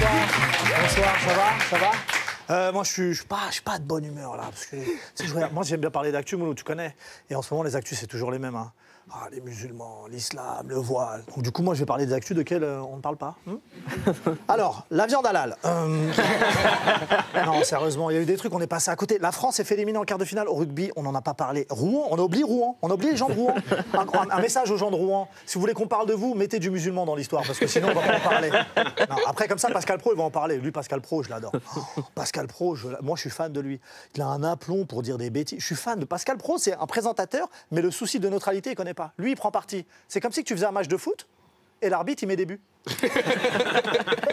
Bonsoir, ça va? Ça va? Moi, je suis pas de bonne humeur, là. Parce que, moi, j'aime bien parler d'actu, Mouloud, tu connais. Et en ce moment, les actus, c'est toujours les mêmes. Hein. Ah, les musulmans, l'islam, le voile. Donc, du coup, moi, je vais parler des actus desquelles on ne parle pas. Alors, la viande halal. Non, sérieusement, il y a eu des trucs, on est passé à côté. La France s'est fait éliminer en quart de finale au rugby, on n'en a pas parlé. Rouen, on a oublié Rouen. On a oublié les gens de Rouen. Un message aux gens de Rouen. Si vous voulez qu'on parle de vous, mettez du musulman dans l'histoire, parce que sinon, on va pas en parler. Non, après, comme ça, Pascal Praud, il va en parler. Lui, Pascal Praud, je l'adore. Oh, Pascal Praud, moi, je suis fan de lui. Il a un aplomb pour dire des bêtises. Je suis fan de Pascal Praud, c'est un présentateur, mais le souci de neutralité, il ne connaît pas. Lui, il prend parti. C'est comme si tu faisais un match de foot et l'arbitre, il met des buts.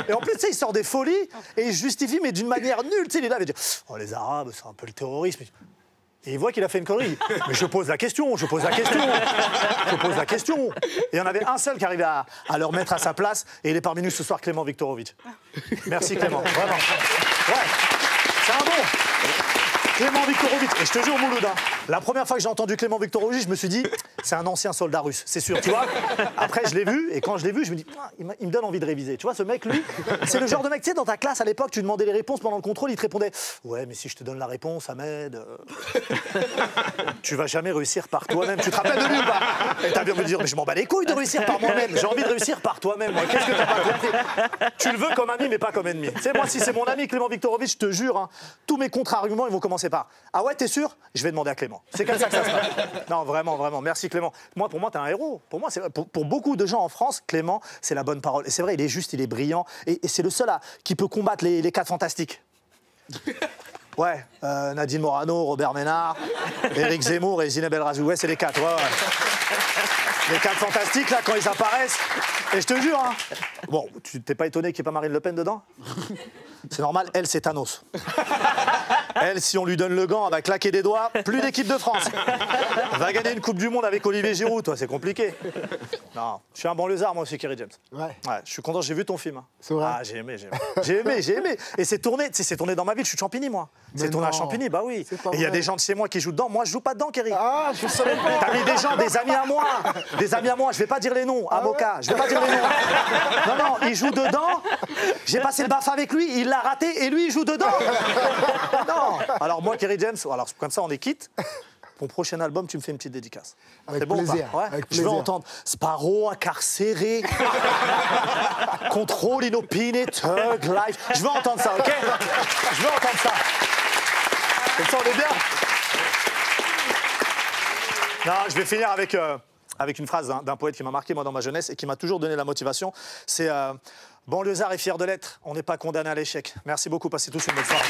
Et en plus, tu sais, il sort des folies et il justifie, mais d'une manière nulle. Tu sais, il est là, il dit oh, les Arabes, c'est un peu le terrorisme. Et il voit qu'il a fait une connerie. Mais je pose la question, je pose la question, je pose la question. Et il y en avait un seul qui arrivait à le remettre à sa place. Et il est parmi nous ce soir, Clément Viktorovitch. Merci Clément, vraiment. Ouais, c'est un bon. Clément Viktorovitch. Et je te jure, Mouloud, hein, la première fois que j'ai entendu Clément Viktorovitch, je me suis dit, c'est un ancien soldat russe, c'est sûr, tu vois. Après, je l'ai vu, et quand je l'ai vu, je me dis, il me donne envie de réviser. Tu vois, ce mec, lui, c'est le genre de mec, tu sais, dans ta classe à l'époque, tu demandais les réponses pendant le contrôle, il te répondait, ouais, mais si je te donne la réponse, Ahmed, tu vas jamais réussir par toi-même. Tu te rappelles de lui ou pas? Et t'as bien me dire, mais je m'en bats les couilles de réussir par moi-même. J'ai envie de réussir par toi-même. Qu'est-ce que t'as pas compris? Tu le veux comme ami, mais pas comme ennemi. Tu sais, moi, si c'est mon ami Clément Viktorovitch, je te jure, hein, tous mes contre-arguments, ils vont commencer par ah ouais, t'es sûr? Je vais demander à Clément. C'est comme ça que ça se passe. Non, vraiment, vraiment. Merci Clément. Pour moi, t'es un héros. Pour moi, pour beaucoup de gens en France, Clément, c'est la bonne parole. Et c'est vrai, il est juste, il est brillant. Et c'est le seul qui peut combattre les 4 fantastiques. Ouais, Nadine Morano, Robert Ménard, Éric Zemmour et Zineb El Razou. Ouais, c'est les 4. Ouais, ouais. Les 4 fantastiques, là, quand ils apparaissent. Et je te jure, hein. Bon, tu t'es pas étonné qu'il n'y ait pas Marine Le Pen dedans? C'est normal, elle, c'est Thanos. Elle, si on lui donne le gant, elle va claquer des doigts. Plus d'équipe de France. Elle va gagner une Coupe du Monde avec Olivier Giroud, toi, c'est compliqué. Non, je suis un banlieusard, moi aussi, Kerry James. Ouais. Je suis content, j'ai vu ton film. Hein. C'est vrai. Ah, j'ai aimé. J'ai aimé. Et c'est tourné, tu sais, c'est tourné dans ma ville, je suis de Champigny, moi. C'est tourné à Champigny, bah oui. Et il y a des gens de chez moi qui jouent dedans. Moi, je joue pas dedans, Kerry. Ah, je savais pas. T'as mis des gens, des amis à moi. Des amis à moi, je vais pas dire les noms. Avocat, je vais pas dire les noms. Non, il joue dedans. J'ai passé le baf avec lui, il l'a raté et lui, il joue dedans. Non. Alors moi, Kerry James, alors comme ça, on est quitte. Ton prochain album, tu me fais une petite dédicace. Avec plaisir. Ouais. Avec je veux entendre Sparrow incarcéré, Control inopiné, Thug Life. Je veux entendre ça, ok? Je veux entendre ça. Comme ça, on est bien. Non, je vais finir avec une phrase d'un poète qui m'a marqué, moi, dans ma jeunesse et qui m'a toujours donné la motivation. C'est banlieusard est fier de l'être, on n'est pas condamné à l'échec. Merci beaucoup, passez tous une bonne soirée.